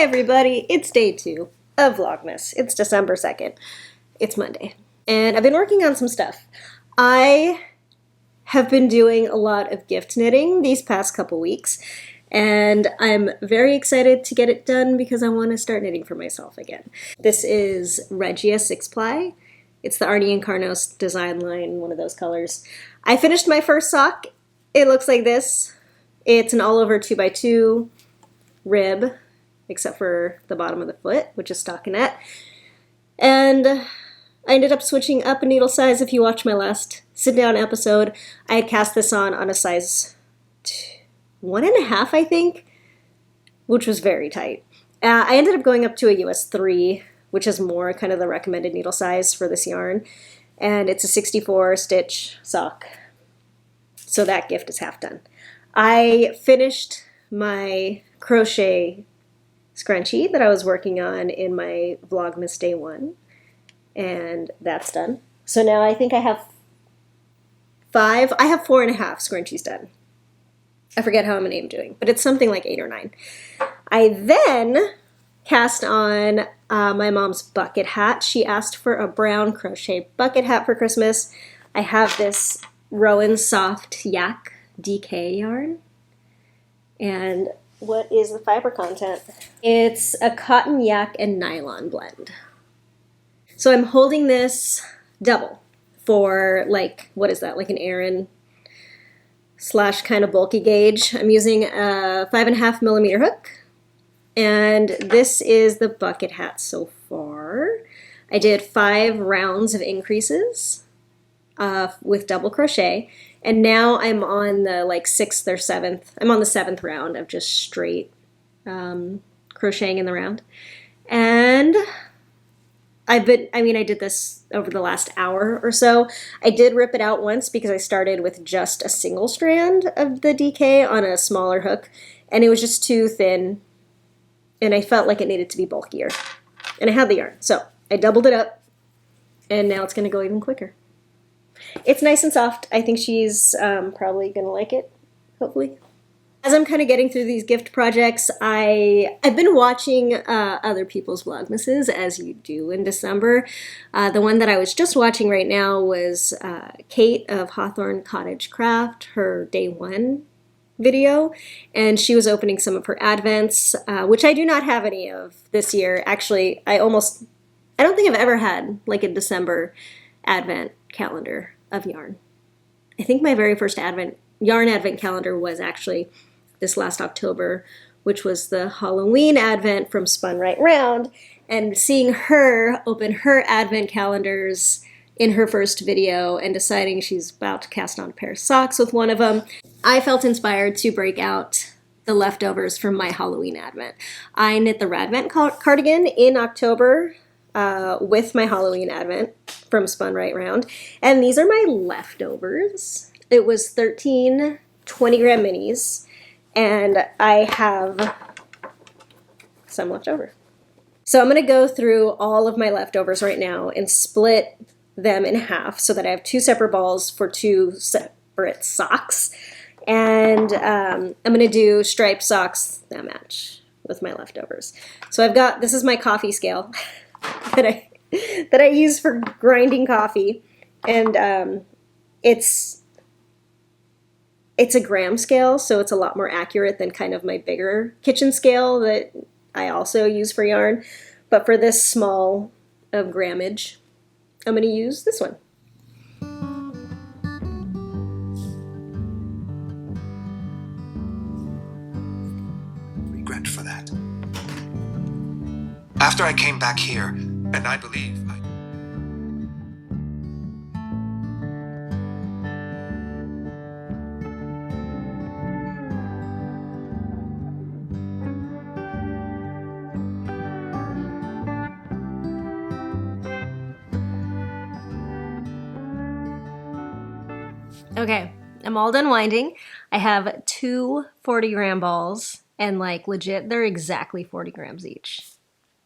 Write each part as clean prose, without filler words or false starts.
everybody, it's day 2 of Vlogmas. It's December 2nd. It's Monday. And I've been working on some stuff. I have been doing a lot of gift knitting these past couple weeks, and I'm very excited to get it done because I want to start knitting for myself again. This is Regia 6-ply. It's the Arnie and Carnos design line, one of those colors. I finished my first sock. It looks like this. It's an all-over 2x2 rib, except for the bottom of the foot, which is stockinette. And I ended up switching up a needle size. If you watch my last sit-down episode, I had cast this on a size 1.5, I think, which was very tight. I ended up going up to a US 3, which is more kind of the recommended needle size for this yarn. And it's a 64 stitch sock. So that gift is half done. I finished my crochet scrunchie that I was working on in my Vlogmas day 1, and that's done. So now I think I have 4.5 scrunchies done. I forget how many I'm doing, but it's something like 8 or 9. I then cast on my mom's bucket hat. She asked for a brown crochet bucket hat for Christmas. I have this Rowan Soft Yak DK yarn. And what is the fiber content? It's a cotton yak and nylon blend. So I'm holding this double for like, what is that? Like an Aran / kind of bulky gauge. I'm using a 5.5 millimeter hook. And this is the bucket hat so far. I did 5 rounds of increases with double crochet. And now I'm on the like 6th or 7th. I'm on the 7th round of just straight crocheting in the round. And I did this over the last hour or so. I did rip it out once because I started with just a single strand of the DK on a smaller hook. And it was just too thin. And I felt like it needed to be bulkier. And I had the yarn. So I doubled it up. And now it's going to go even quicker. It's nice and soft. I think she's probably going to like it, hopefully. As I'm kind of getting through these gift projects, I've been watching other people's Vlogmases, as you do in December. The one that I was just watching right now was Kate of Hawthorne Cottage Craft, her day 1 video, and she was opening some of her advents, which I do not have any of this year. Actually, I don't think I've ever had like a December advent calendar of yarn. I think my very first yarn advent calendar was actually this last October, which was the Halloween advent from Spun Right Round, and seeing her open her advent calendars in her first video and deciding she's about to cast on a pair of socks with one of them, I felt inspired to break out the leftovers from my Halloween advent. I knit the Radvent cardigan in October with my Halloween advent from Spun Right Round, and these are my leftovers. It was 13 20-gram minis, and I have some left over. So I'm going to go through all of my leftovers right now and split them in half so that I have 2 separate balls for 2 separate socks, and I'm going to do striped socks that match with my leftovers. So this is my coffee scale that I use for grinding coffee, and it's a gram scale, so it's a lot more accurate than kind of my bigger Kitchn scale that I also use for yarn. But for this small of grammage, I'm going to use this one. Regret for that. After I came back here, and I believe Okay, I'm all done winding. I have 2 40-gram balls, and like legit, they're exactly 40 grams each.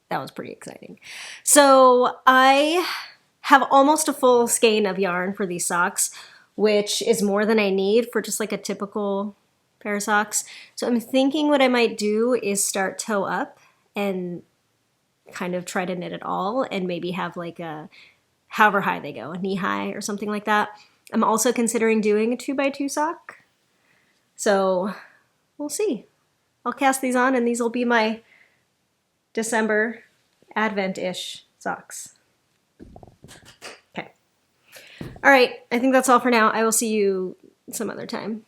That was pretty exciting. So I have almost a full skein of yarn for these socks, which is more than I need for just like a typical pair of socks. So I'm thinking what I might do is start toe up and kind of try to knit it all and maybe have like a, however high they go, a knee high or something like that. I'm also considering doing a 2x2 sock. So we'll see. I'll cast these on and these will be my December Advent-ish socks. Okay. All right, I think that's all for now. I will see you some other time.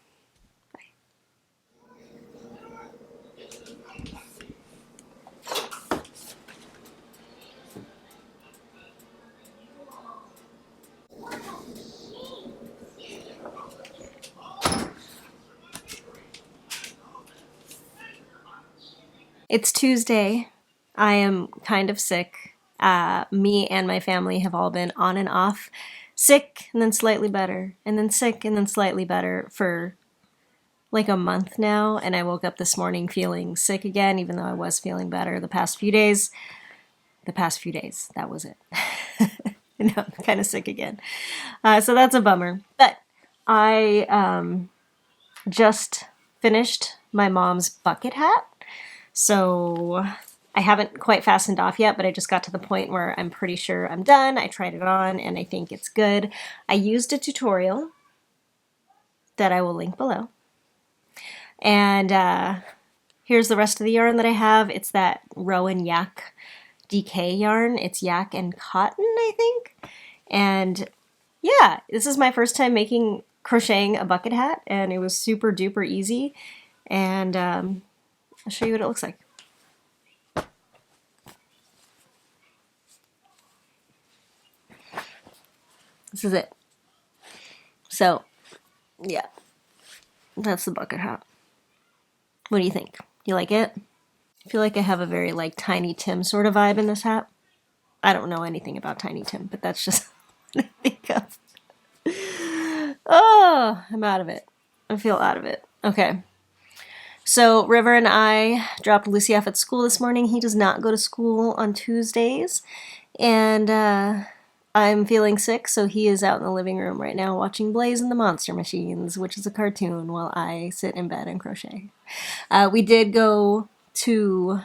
It's Tuesday. I am kind of sick. Me and my family have all been on and off, sick and then slightly better, and then sick and then slightly better for like a month now. And I woke up this morning feeling sick again, even though I was feeling better the past few days. That was it. And now I'm kind of sick again. So that's a bummer. But I just finished my mom's bucket hat. So I haven't quite fastened off yet, but I just got to the point where I'm pretty sure I'm done. I tried it on and I think it's good. I used a tutorial that I will link below. And here's the rest of the yarn that I have. It's that Rowan Yak DK yarn. It's yak and cotton, I think. And yeah, this is my first time crocheting a bucket hat, and it was super duper easy. And I'll show you what it looks like. This is it. So, yeah, that's the bucket hat. What do you think? You like it? I feel like I have a very like Tiny Tim sort of vibe in this hat. I don't know anything about Tiny Tim, but that's just what I think of. Oh, I'm out of it. I feel out of it. Okay. So River and I dropped Lucy off at school this morning. He does not go to school on Tuesdays. And I'm feeling sick, so he is out in the living room right now watching Blaze and the Monster Machines, which is a cartoon, while I sit in bed and crochet. We did go to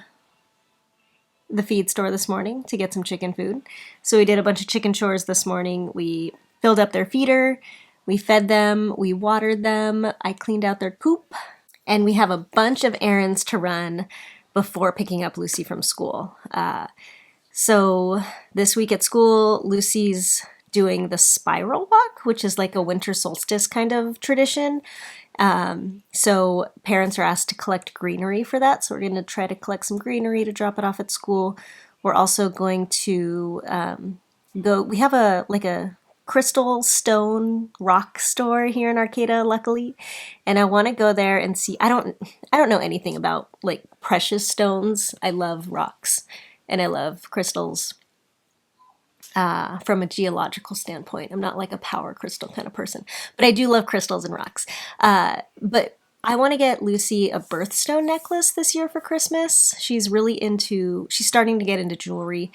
the feed store this morning to get some chicken food. So we did a bunch of chicken chores this morning. We filled up their feeder, we fed them, we watered them, I cleaned out their coop. And we have a bunch of errands to run before picking up Lucy from school. So this week at school, Lucy's doing the spiral walk, which is like a winter solstice kind of tradition. So parents are asked to collect greenery for that. So we're going to try to collect some greenery to drop it off at school. We're also going to we have a crystal stone rock store here in Arcata, luckily, and I want to go there and see. I don't know anything about like precious stones. I love rocks and I love crystals from a geological standpoint. I'm not like a power crystal kind of person, but I do love crystals and rocks. But I want to get Lucy a birthstone necklace this year for Christmas. She's starting to get into jewelry.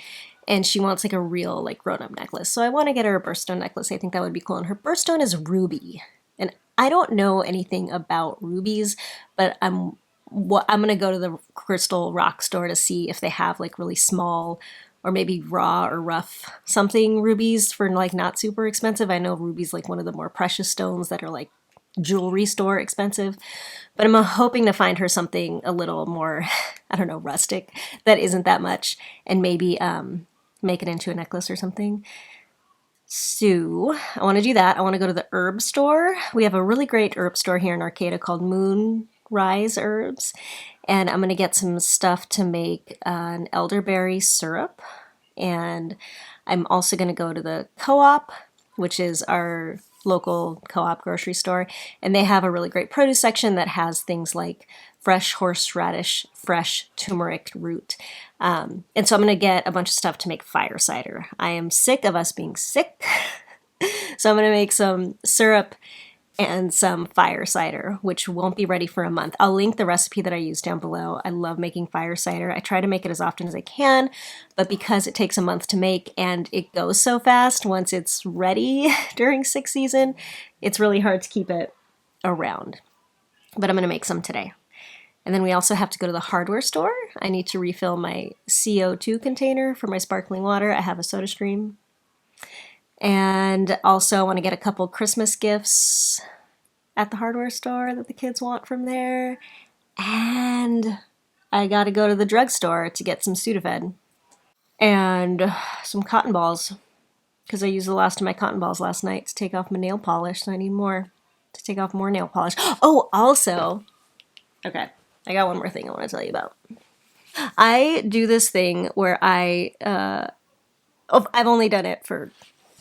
And she wants like a real like grown-up necklace. So I want to get her a birthstone necklace. I think that would be cool. And her birthstone is ruby. And I don't know anything about rubies, but I'm going to go to the crystal rock store to see if they have like really small or maybe raw or rough something rubies for like not super expensive. I know ruby's like one of the more precious stones that are like jewelry store expensive. But I'm hoping to find her something a little more, I don't know, rustic that isn't that much. And maybe make it into a necklace or something. So I want to do that. I want to go to the herb store. We have a really great herb store here in Arcata called Moonrise Herbs. And I'm going to get some stuff to make an elderberry syrup. And I'm also going to go to the co-op, which is our local co-op grocery store. And they have a really great produce section that has things like fresh horseradish, fresh turmeric root. And so I'm going to get a bunch of stuff to make fire cider. I am sick of us being sick. So I'm going to make some syrup and some fire cider, which won't be ready for a month. I'll link the recipe that I use down below. I love making fire cider. I try to make it as often as I can, but because it takes a month to make and it goes so fast once it's ready during sixth season, it's really hard to keep it around. But I'm going to make some today. And then we also have to go to the hardware store. I need to refill my CO2 container for my sparkling water. I have a soda stream. And also want to get a couple Christmas gifts at the hardware store that the kids want from there. And I got to go to the drugstore to get some Sudafed and some cotton balls, because I used the last of my cotton balls last night to take off my nail polish, so I need more to take off more nail polish. Oh, also, okay, I got one more thing I want to tell you about. I do this thing where I've only done it for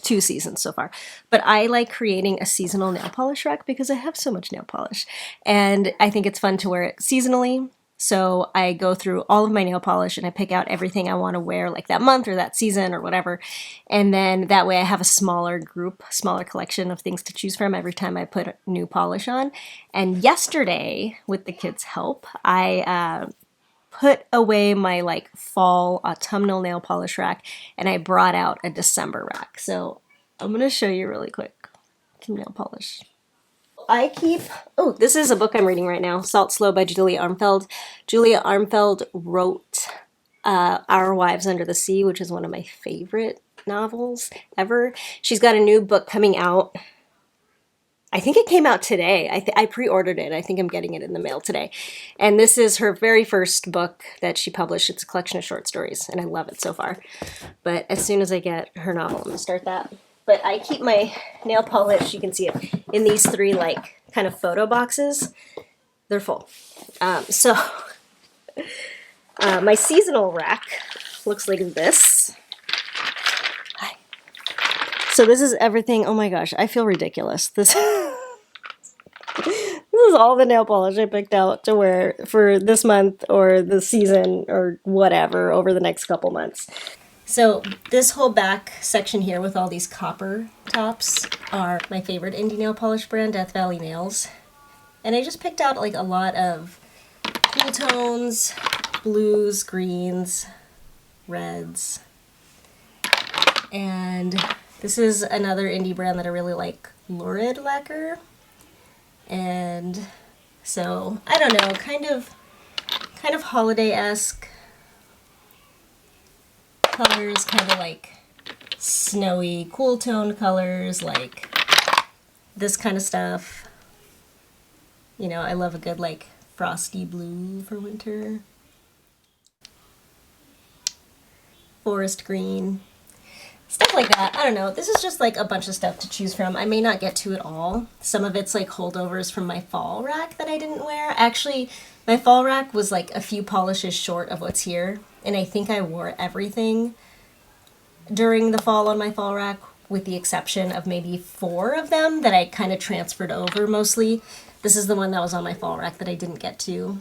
2 seasons so far, but I like creating a seasonal nail polish rack because I have so much nail polish, and I think it's fun to wear it seasonally. So I go through all of my nail polish and I pick out everything I want to wear like that month or that season or whatever. And then that way I have a smaller collection of things to choose from every time I put new polish on. And yesterday, with the kids' help, I put away my like fall autumnal nail polish rack and I brought out a December rack. So I'm going to show you really quick some nail polish. This is a book I'm reading right now, Salt Slow by Julia Armfeld. Julia Armfeld wrote Our Wives Under the Sea, which is one of my favorite novels ever. She's got a new book coming out. I think it came out today. I pre-ordered it. I think I'm getting it in the mail today. And this is her very first book that she published. It's a collection of short stories, and I love it so far. But as soon as I get her novel, I'm going to start that. But I keep my nail polish, you can see it, in these 3 like kind of photo boxes. They're full. My seasonal rack looks like this. Hi. So this is everything. Oh my gosh, I feel ridiculous. This is all the nail polish I picked out to wear for this month or the season or whatever over the next couple months. So this whole back section here with all these copper tops are my favorite indie nail polish brand, Death Valley Nails. And I just picked out like a lot of cool tones, blues, greens, reds. And this is another indie brand that I really like, Lurid Lacquer. And so, I don't know, kind of holiday-esque colors, kind of like snowy, cool tone colors, like this kind of stuff. You know, I love a good like frosty blue for winter. Forest green. Stuff like that. I don't know. This is just like a bunch of stuff to choose from. I may not get to it all. Some of it's like holdovers from my fall rack that I didn't wear. Actually, my fall rack was like a few polishes short of what's here. And I think I wore everything during the fall on my fall rack, with the exception of maybe 4 of them that I kind of transferred over mostly. This is the one that was on my fall rack that I didn't get to,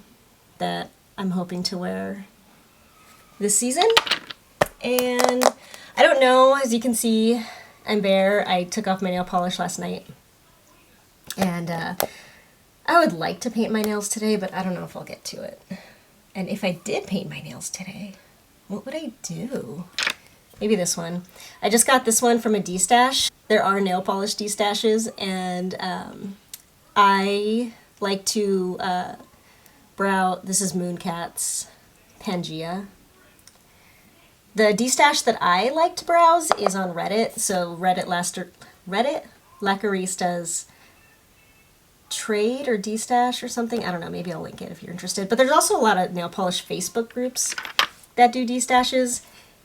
that I'm hoping to wear this season. And I don't know, as you can see, I'm bare. I took off my nail polish last night. And I would like to paint my nails today, but I don't know if I'll get to it. And if I did paint my nails today, what would I do? Maybe this one. I just got this one from a Destash. There are nail polish Destashes, and I like to brow. This is Mooncat's Pangea. The Destash that I like to browse is on Reddit. So Reddit Lacqueristas Trade or Destash or something. I don't know, maybe I'll link it if you're interested. But there's also a lot of nail polish Facebook groups that do Destashes,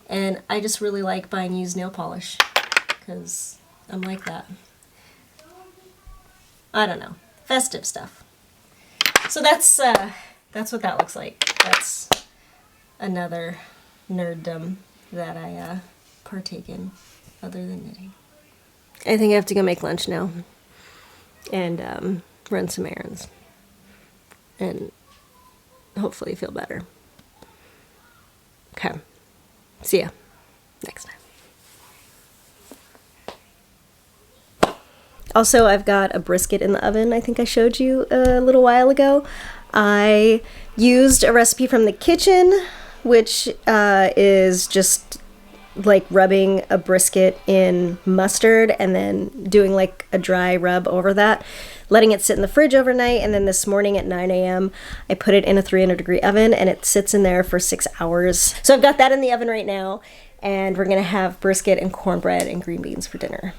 and I just really like buying used nail polish because I'm like that. I don't know, festive stuff. So that's what that looks like. That's another nerddom that I partake in other than knitting. I think I have to go make lunch now and run some errands and hopefully feel better. Okay. See ya next time. Also, I've got a brisket in the oven. I think I showed you a little while ago. I used a recipe from the Kitchn, which is just like rubbing a brisket in mustard and then doing like a dry rub over that, letting it sit in the fridge overnight, and then this morning at 9 a.m. I put it in a 300-degree oven and it sits in there for 6 hours. So I've got that in the oven right now, and we're gonna have brisket and cornbread and green beans for dinner.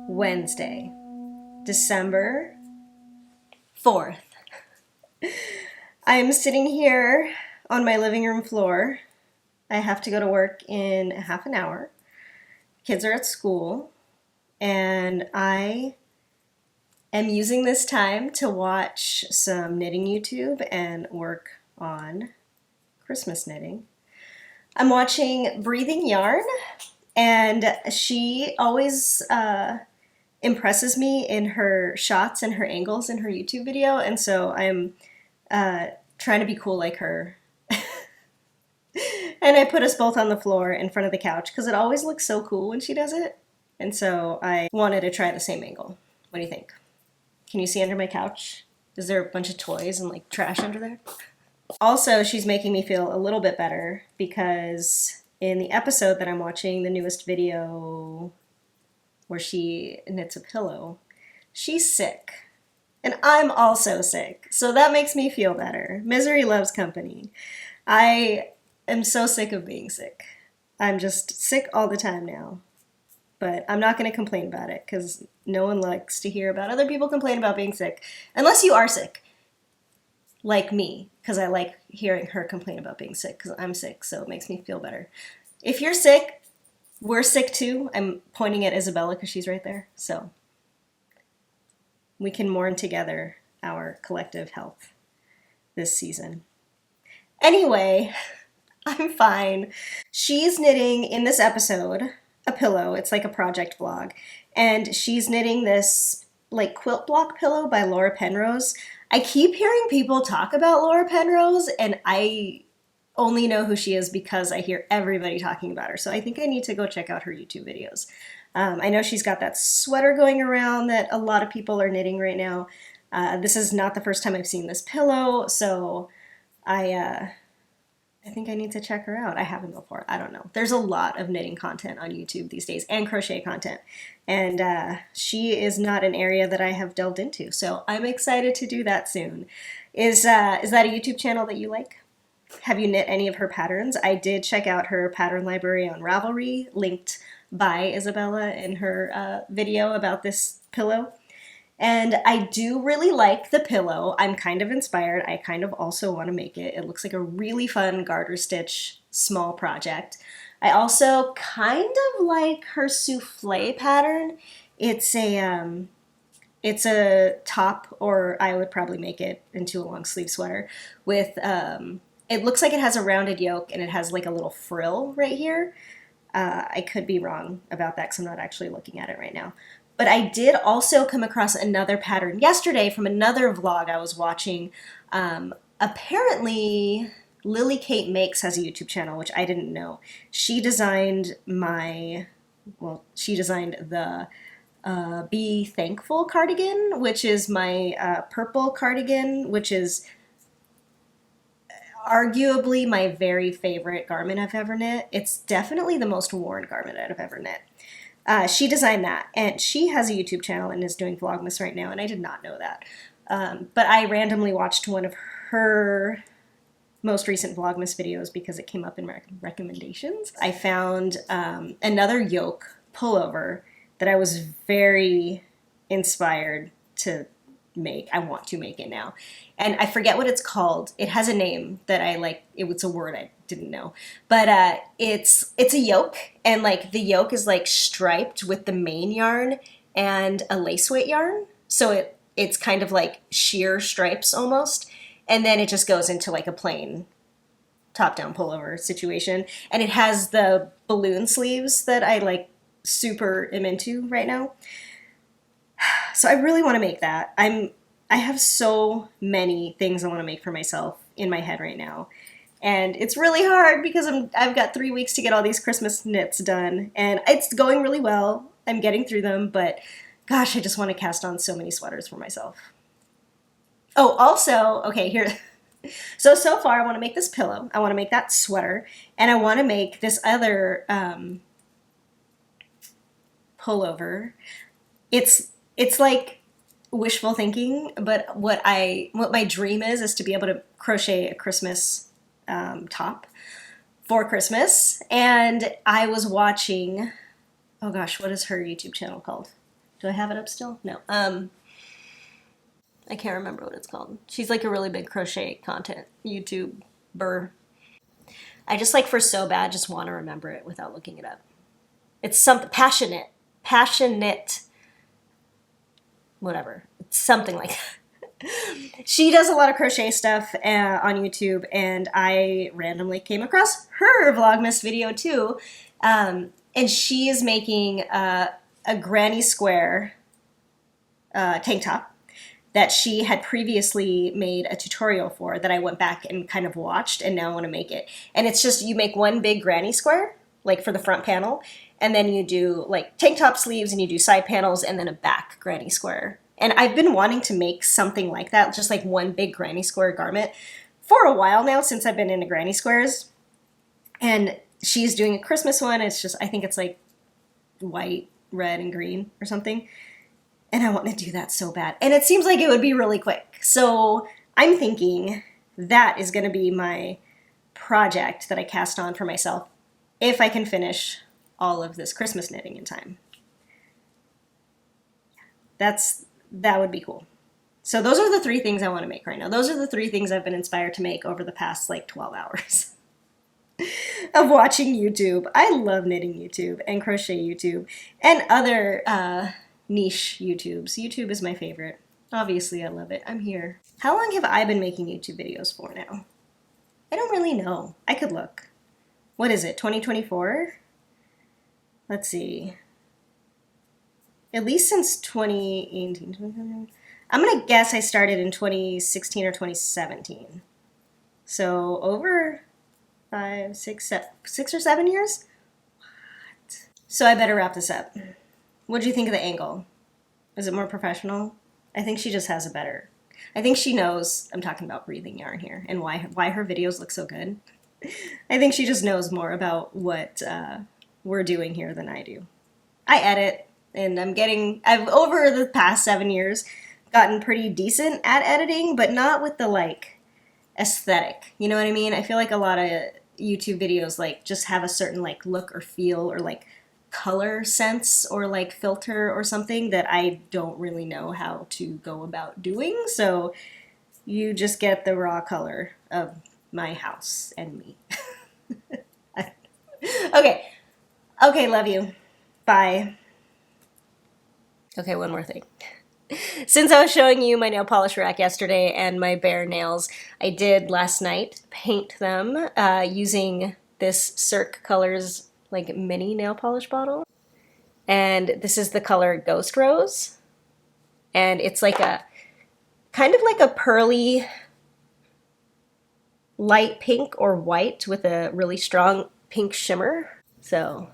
Wednesday, December 4th. I'm sitting here on my living room floor. I have to go to work in half an hour. Kids are at school, and I am using this time to watch some knitting YouTube and work on Christmas knitting. I'm watching Breathing Yarn, and she always impresses me in her shots and her angles in her YouTube video, and so I'm trying to be cool like her. And I put us both on the floor in front of the couch because it always looks so cool when she does it, and so I wanted to try the same angle. What do you think? Can you see under my couch? Is there a bunch of toys and like trash under there? Also, she's making me feel a little bit better because in the episode that I'm watching, the newest video where she knits a pillow, she's sick. And I'm also sick. So that makes me feel better. Misery loves company. I am so sick of being sick. I'm just sick all the time now. But I'm not going to complain about it because no one likes to hear about other people complain about being sick. Unless you are sick. Like me. Because I like hearing her complain about being sick because I'm sick. So it makes me feel better. If you're sick, we're sick too. I'm pointing at Isabella because she's right there. So we can mourn together our collective health this season. Anyway, I'm fine. She's knitting in this episode a pillow. It's like a project vlog. And she's knitting this like quilt block pillow by Laura Penrose. I keep hearing people talk about Laura Penrose, and I only know who she is because I hear everybody talking about her. So I think I need to go check out her YouTube videos. I know she's got that sweater going around that a lot of people are knitting right now. This is not the first time I've seen this pillow, so I think I need to check her out. I haven't before. I don't know. There's a lot of knitting content on YouTube these days and crochet content. And she is not an area that I have delved into. So I'm excited to do that soon. Is that a YouTube channel that you like? Have you knit any of her patterns? I did check out her pattern library on Ravelry, linked by Isabella in her video about this pillow. And I do really like the pillow. I'm kind of inspired. I kind of also want to make it. It looks like a really fun garter stitch small project. I also kind of like her souffle pattern. It's a top, or I would probably make it into a long sleeve sweater with, it looks like it has a rounded yoke and it has like a little frill right here. I could be wrong about that because I'm not actually looking at it right now. But I did also come across another pattern yesterday from another vlog I was watching. Apparently, Lily Kate Makes has a YouTube channel, which I didn't know. She designed the Be Thankful cardigan, which is my purple cardigan, which is arguably my very favorite garment I've ever knit. It's definitely the most worn garment I've ever knit. She designed that, and she has a YouTube channel and is doing Vlogmas right now, and I did not know that. But I randomly watched one of her most recent Vlogmas videos because it came up in recommendations. I found another yoke pullover that I was very inspired to make. I want to make it now. And I forget what it's called. It has a name that I like. It was a word I didn't know. But it's a yoke, and like the yoke is like striped with the main yarn and a lace weight yarn. So it's kind of like sheer stripes almost. And then it just goes into like a plain top-down pullover situation. And it has the balloon sleeves that I like super am into right now. So I really want to make that. I have so many things I want to make for myself in my head right now. And it's really hard because I've got 3 weeks to get all these Christmas knits done. And it's going really well. I'm getting through them, but gosh, I just want to cast on so many sweaters for myself. Oh, also, okay, here. So far I want to make this pillow. I want to make that sweater. And I want to make this other pullover. It's like wishful thinking, but what my dream is to be able to crochet a Christmas top for Christmas. And I was watching, oh gosh, what is her YouTube channel called? Do I have it up still? No. I can't remember what it's called. She's like a really big crochet content YouTuber. I just like for so bad just want to remember it without looking it up. It's something passionate, whatever. It's something like that. She does a lot of crochet stuff on YouTube, and I randomly came across her Vlogmas video too. And she is making a granny square tank top that she had previously made a tutorial for that I went back and kind of watched, and now I want to make it. And it's just, you make one big granny square, like for the front panel, and then you do like tank top sleeves and you do side panels and then a back granny square. And I've been wanting to make something like that, just like one big granny square garment for a while now since I've been into granny squares. And she's doing a Christmas one. It's just, I think it's like white, red, and green or something. And I want to do that so bad. And it seems like it would be really quick. So I'm thinking that is going to be my project that I cast on for myself if I can finish all of this Christmas knitting in time. That would be cool. So those are the 3 things I want to make right now. Those are the 3 things I've been inspired to make over the past like 12 hours of watching YouTube. I love knitting YouTube and crochet YouTube and other niche YouTubes. YouTube is my favorite. Obviously, I love it. I'm here. How long have I been making YouTube videos for now? I don't really know. I could look. What is it, 2024? Let's see. At least since 2018. I'm going to guess I started in 2016 or 2017. So over 5, 6, 6 or 7 years. What? So I better wrap this up. What do you think of the angle? Is it more professional? I think she just has a better. I think she knows. I'm talking about breathing yarn here and why her videos look so good. I think she just knows more about what we're doing here than I do. I edit, and I've over the past 7 years gotten pretty decent at editing, but not with the like aesthetic. You know what I mean? I feel like a lot of YouTube videos like just have a certain like look or feel or like color sense or like filter or something that I don't really know how to go about doing. So you just get the raw color of my house and me. Okay, love you. Bye. Okay, one more thing. Since I was showing you my nail polish rack yesterday and my bare nails, I did last night paint them using this Cirque Colors like mini nail polish bottle. And this is the color Ghost Rose. And it's like a kind of like a pearly light pink or white with a really strong pink shimmer. So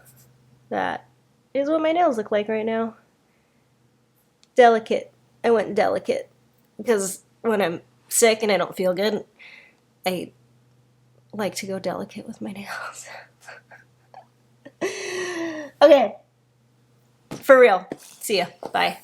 that is what my nails look like right now. Delicate. I went delicate because when I'm sick and I don't feel good, I like to go delicate with my nails. Okay. For real. See ya. Bye.